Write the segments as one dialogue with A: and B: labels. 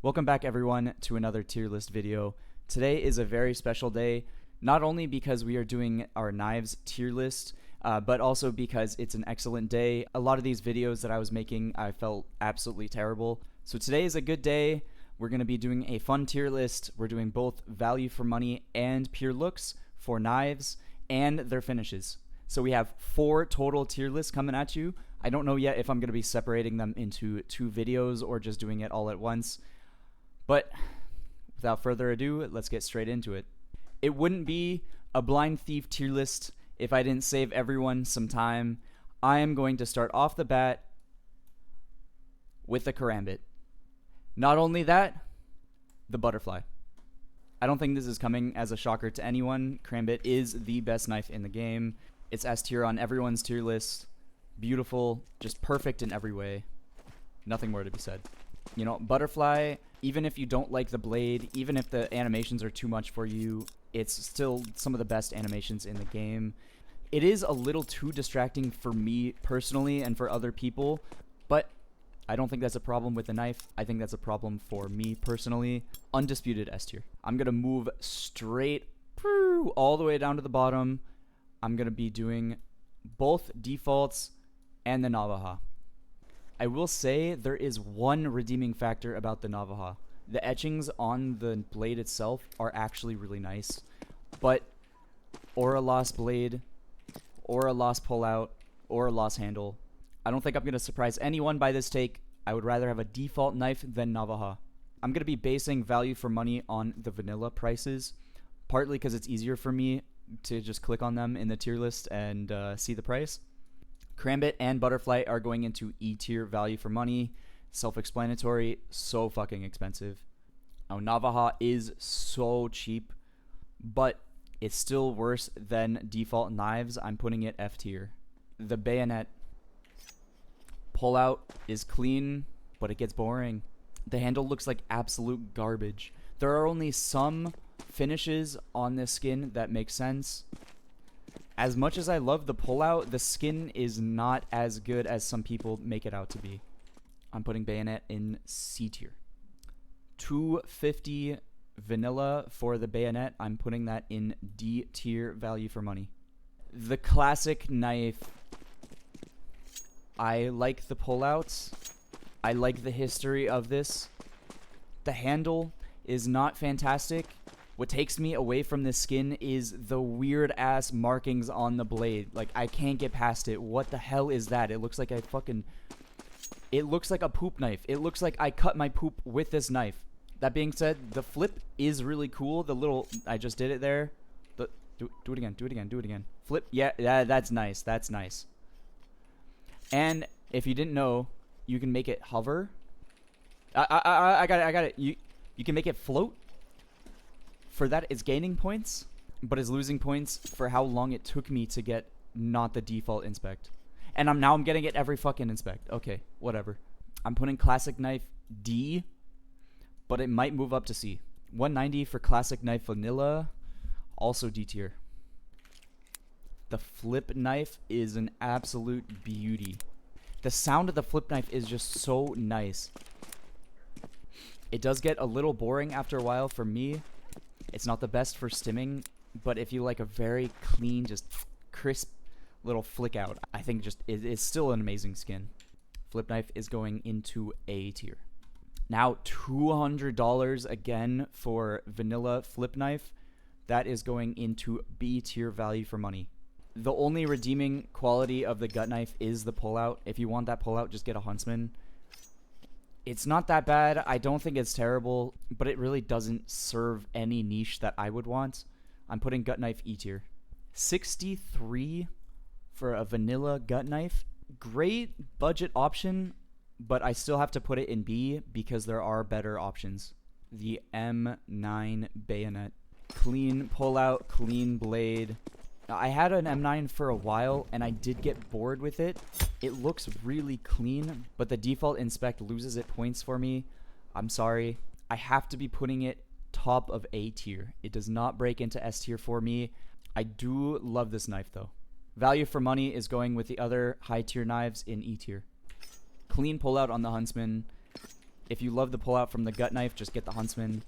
A: Welcome back everyone to another tier list video. Today is a very special day, not only because we are doing our knives tier list, but also because it's an excellent day. A lot of these videos that I was making, I felt absolutely terrible. So today is a good day. We're going to be doing a fun tier list. We're doing both value for money and pure looks for knives and their finishes. So we have 4 total tier lists coming at you. I don't know yet if I'm going to be separating them into 2 videos or just doing it all at once. But without further ado, let's get straight into it. It wouldn't be a blind thief tier list if I didn't save everyone some time. I am going to start off the bat with the karambit. Not only that, the butterfly. I don't think this is coming as a shocker to anyone. Karambit is the best knife in the game. It's S tier on everyone's tier list. Beautiful, just perfect in every way. Nothing more to be said. You know, butterfly, even if you don't like the blade, even if the animations are too much for you, it's still some of the best animations in the game. It is a little too distracting for me personally and for other people, but I don't think that's a problem with the knife. I think that's a problem for me personally. Undisputed S tier. I'm going to move straight all the way down to the bottom. I'm going to be doing both defaults and the Navaja. I will say there is one redeeming factor about the Navaja. The etchings on the blade itself are actually really nice, but or a lost blade, or a lost pullout, or a lost handle. I don't think I'm going to surprise anyone by this take. I would rather have a default knife than Navaja. I'm going to be basing value for money on the vanilla prices, partly because it's easier for me to just click on them in the tier list and see the price. Karambit and Butterfly are going into E tier value for money. Self-explanatory, so fucking expensive. Now, Navaja is so cheap, but it's still worse than default knives. I'm putting it F tier. The bayonet pullout is clean, but it gets boring. The handle looks like absolute garbage. There are only some finishes on this skin that make sense. As much as I love the pullout, the skin is not as good as some people make it out to be. I'm putting bayonet in C tier. $250 vanilla for the bayonet. I'm putting that in D tier value for money. The classic knife. I like the pullouts. I like the history of this. The handle is not fantastic. What takes me away from this skin is the weird ass markings on the blade. Like, I can't get past it. What the hell is that? It looks like it looks like a poop knife. It looks like I cut my poop with this knife. That being said, the flip is really cool. The little, I just did it there. Do it again, do it again, do it again. Flip, yeah, that's nice, that's nice. And if you didn't know, you can make it hover. I got it. You can make it float. For that, it's gaining points, but it's losing points for how long it took me to get not the default inspect. And I'm getting it every fucking inspect. Okay, whatever. I'm putting classic knife D, but it might move up to C. 190 for classic knife vanilla, also D tier. The flip knife is an absolute beauty. The sound of the flip knife is just so nice. It does get a little boring after a while for me. It's not the best for stimming, but if you like a very clean, just crisp little flick out, I think just it's still an amazing skin. Flip knife is going into A tier. Now $200 again for vanilla flip knife. That is going into B tier value for money. The only redeeming quality of the gut knife is the pullout. If you want that pullout, just get a Huntsman. It's not that bad. I don't think it's terrible, but it really doesn't serve any niche that I would want. I'm putting gut knife E tier. 63 for a vanilla gut knife. Great budget option, but I still have to put it in B because there are better options. The M9 bayonet. Clean pullout, clean blade. I had an M9 for a while, and I did get bored with it. It looks really clean, but the default inspect loses it points for me. I'm sorry. I have to be putting it top of A tier. It does not break into S tier for me. I do love this knife, though. Value for money is going with the other high tier knives in E tier. Clean pullout on the Huntsman. If you love the pullout from the gut knife, just get the Huntsman.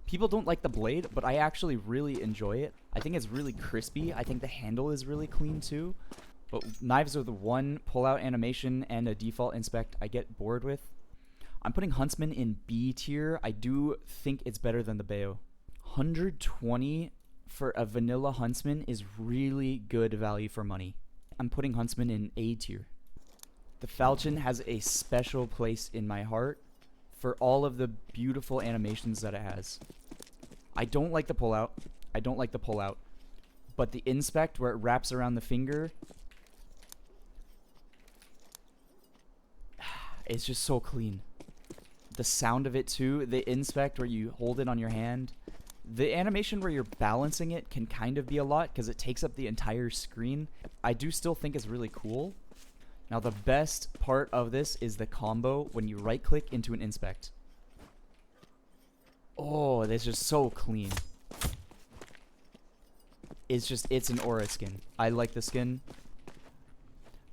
A: People don't like the blade, but I actually really enjoy it. I think it's really crispy. I think the handle is really clean too. But knives with one pullout animation and a default inspect I get bored with. I'm putting Huntsman in B tier. I do think it's better than the Bayo. 120 for a vanilla Huntsman is really good value for money. I'm putting Huntsman in A tier. The Falchion has a special place in my heart for all of the beautiful animations that it has. I don't like the pullout. I don't like the pullout. But the inspect where it wraps around the finger, it's just so clean. The sound of it too, the inspect where you hold it on your hand. The animation where you're balancing it can kind of be a lot because it takes up the entire screen. I do still think it's really cool. Now the best part of this is the combo when you right click into an inspect. Oh, that's just so clean. It's an aura skin. I like the skin.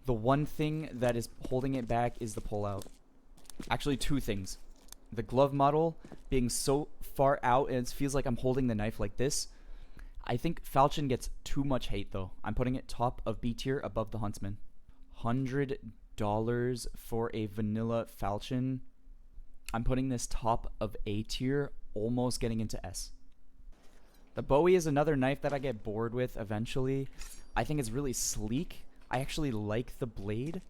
A: The one thing that is holding it back is the pullout. Actually, two things. The glove model being so far out and it feels like I'm holding the knife like this. I think Falchion gets too much hate though. I'm putting it top of B tier above the Huntsman. $100 for a vanilla Falchion. I'm putting this top of A tier, almost getting into S. The Bowie is another knife that I get bored with eventually. I think it's really sleek. I actually like the blade.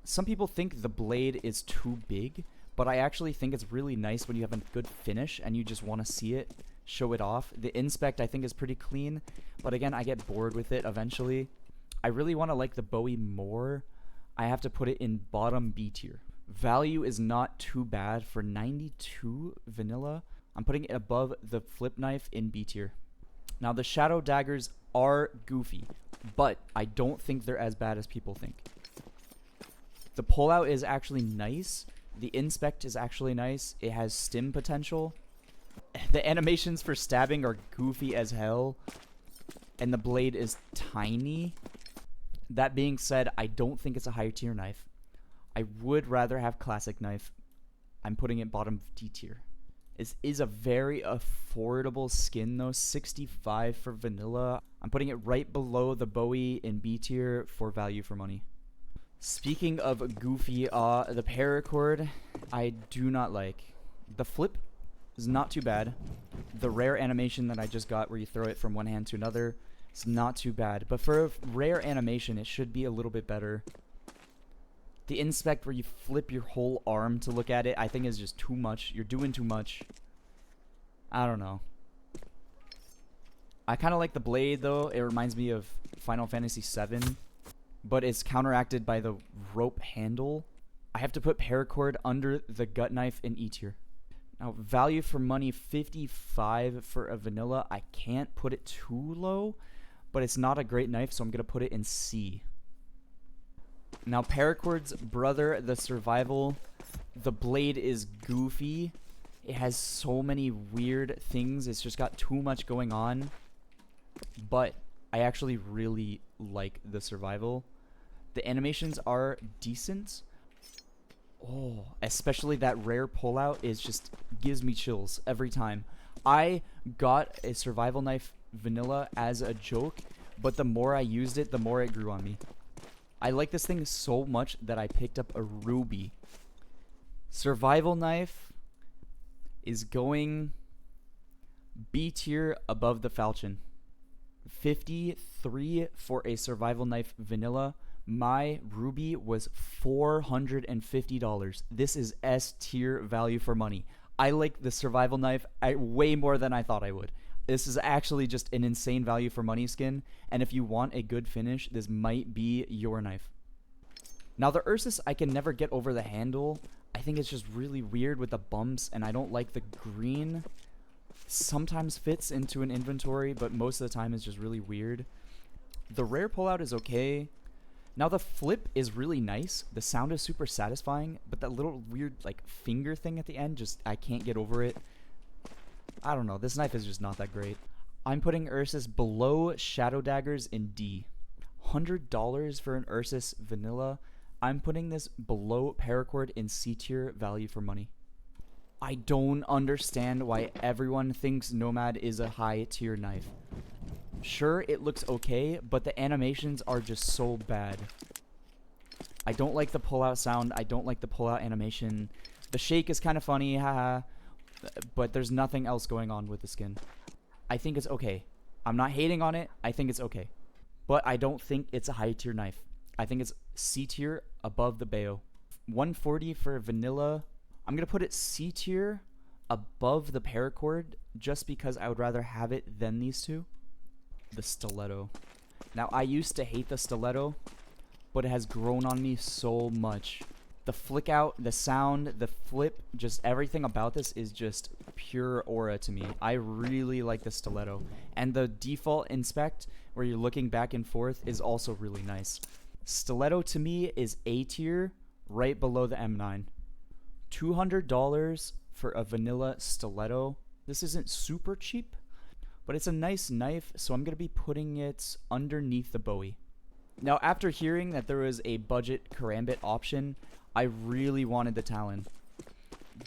A: Some people think the blade is too big, but I actually think it's really nice when you have a good finish and you just want to see it, show it off. The inspect I think is pretty clean, but again, I get bored with it eventually. I really want to like the Bowie more. I have to put it in bottom B tier. Value is not too bad for 92 vanilla. I'm putting it above the flip knife in B tier. Now the shadow daggers are goofy, but I don't think they're as bad as people think. The pullout is actually nice. The inspect is actually nice. It has stim potential. The animations for stabbing are goofy as hell. And the blade is tiny. That being said, I don't think it's a higher tier knife. I would rather have classic knife. I'm putting it bottom D tier. This is a very affordable skin though, 65 for vanilla. I'm putting it right below the Bowie in B tier for value for money. Speaking of goofy, the paracord, I do not like. The flip is not too bad. The rare animation that I just got where you throw it from one hand to another, it's not too bad. But for a rare animation, it should be a little bit better. The inspect where you flip your whole arm to look at it, I think is just too much. You're doing too much. I don't know. I kind of like the blade though. It reminds me of Final Fantasy VII. But it's counteracted by the rope handle. I have to put paracord under the gut knife in E tier. Now, value for money, 55 for a vanilla. I can't put it too low, but it's not a great knife, so I'm going to put it in C. Now, paracord's brother, the survival, the blade is goofy. It has so many weird things. It's just got too much going on. But I actually really like the survival. The animations are decent. Oh, especially that rare pullout is just gives me chills every time. I got a survival knife vanilla as a joke, but the more I used it, the more it grew on me. I like this thing so much that I picked up a ruby. Survival knife is going B tier above the Falchion. 53 for a survival knife vanilla. My ruby was $450. This is S tier value for money. I like the survival knife way more than I thought I would. This is actually just an insane value for money skin, and if you want a good finish, this might be your knife. Now the Ursus, I can never get over the handle. I think it's just really weird with the bumps, and I don't like the green. Sometimes fits into an inventory, but most of the time is just really weird. The rare pullout is okay. Now the flip is really nice. The sound is super satisfying, but that little weird like finger thing at the end, just I can't get over it. I don't know. This knife is just not that great. I'm putting Ursus below Shadow Daggers in D. $100 for an Ursus vanilla. I'm putting this below Paracord in C tier value for money. I don't understand why everyone thinks Nomad is a high tier knife. Sure, it looks okay, but the animations are just so bad. I don't like the pullout sound. I don't like the pullout animation. The shake is kind of funny, haha. But there's nothing else going on with the skin. I think it's okay. I'm not hating on it. I think it's okay. But I don't think it's a high tier knife. I think it's C tier above the Bayo. 140 for vanilla. I'm going to put it C tier above the paracord just because I would rather have it than these two. The stiletto. Now, I used to hate the stiletto, but it has grown on me so much. The flick out, the sound, the flip, just everything about this is just pure aura to me. I really like the stiletto. And the default inspect, where you're looking back and forth, is also really nice. Stiletto to me is A tier, right below the M9. $200 for a vanilla stiletto. This isn't super cheap, but it's a nice knife, so I'm going to be putting it underneath the Bowie. Now, after hearing that there was a budget karambit option, I really wanted the Talon,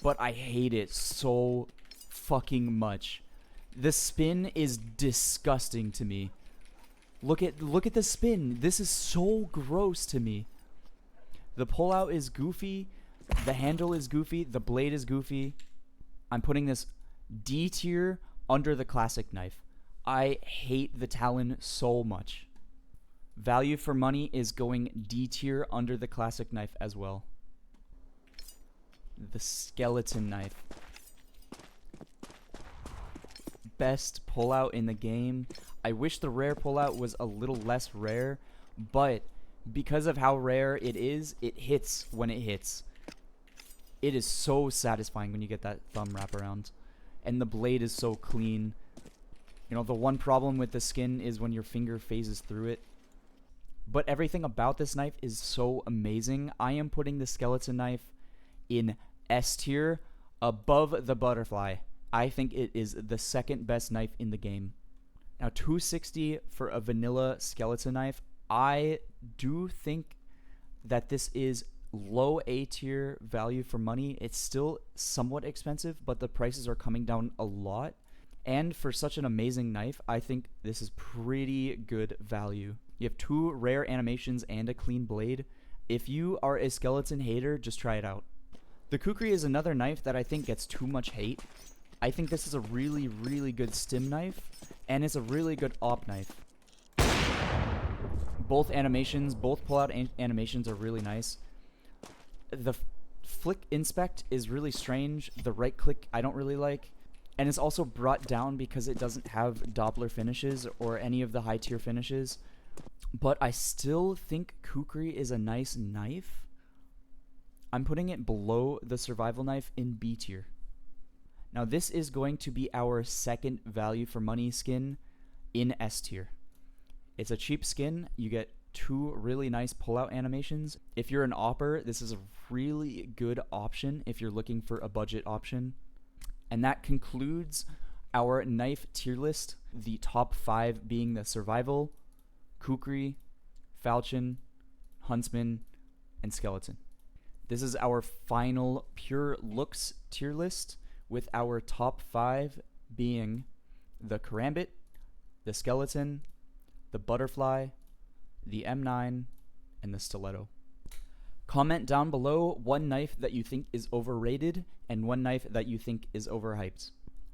A: but I hate it so fucking much. The spin is disgusting to me. Look at the spin. This is so gross to me. The pullout is goofy. The handle is goofy. The blade is goofy. I'm putting this D tier under the classic knife. I hate the Talon so much. Value for money is going D tier under the classic knife as well. The skeleton knife. Best pullout in the game. I wish the rare pullout was a little less rare, but because of how rare it is, it hits when it hits. It is so satisfying when you get that thumb wrap around. And the blade is so clean. You know, the one problem with the skin is when your finger phases through it. But everything about this knife is so amazing. I am putting the skeleton knife in S tier above the butterfly. I think it is the second best knife in the game. Now, $260 for a vanilla skeleton knife. I do think that this is low A tier value for money. It's still somewhat expensive, but the prices are coming down a lot. And for such an amazing knife, I think this is pretty good value. You have two rare animations and a clean blade. If you are a skeleton hater, just try it out. The Kukri is another knife that I think gets too much hate. I think this is a really, really good stim knife, and it's a really good op knife. Both animations, both pullout animations are really nice. The flick inspect is really strange. The right click I don't really like. And it's also brought down because it doesn't have Doppler finishes or any of the high tier finishes. But I still think Kukri is a nice knife. I'm putting it below the survival knife in B tier. Now this is going to be our second value for money skin in S tier. It's a cheap skin. You get two really nice pullout animations. If you're an opper, this is a really good option if you're looking for a budget option. And that concludes our knife tier list. The top 5 being the survival, Kukri, Falchion, Huntsman, and Skeleton. This is our final pure looks tier list, with our top 5 being the Karambit, the Skeleton, the Butterfly, the M9, and the Stiletto. Comment down below one knife that you think is overrated and one knife that you think is overhyped.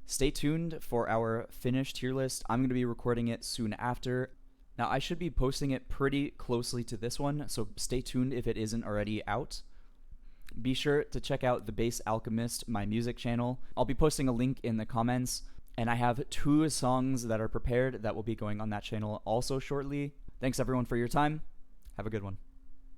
A: Stay tuned for our finished tier list. I'm going to be recording it soon after. Now, I should be posting it pretty closely to this one, so stay tuned if it isn't already out. Be sure to check out The Bass Alchemist, my music channel. I'll be posting a link in the comments, and I have 2 songs that are prepared that will be going on that channel also shortly. Thanks everyone for your time. Have a good one.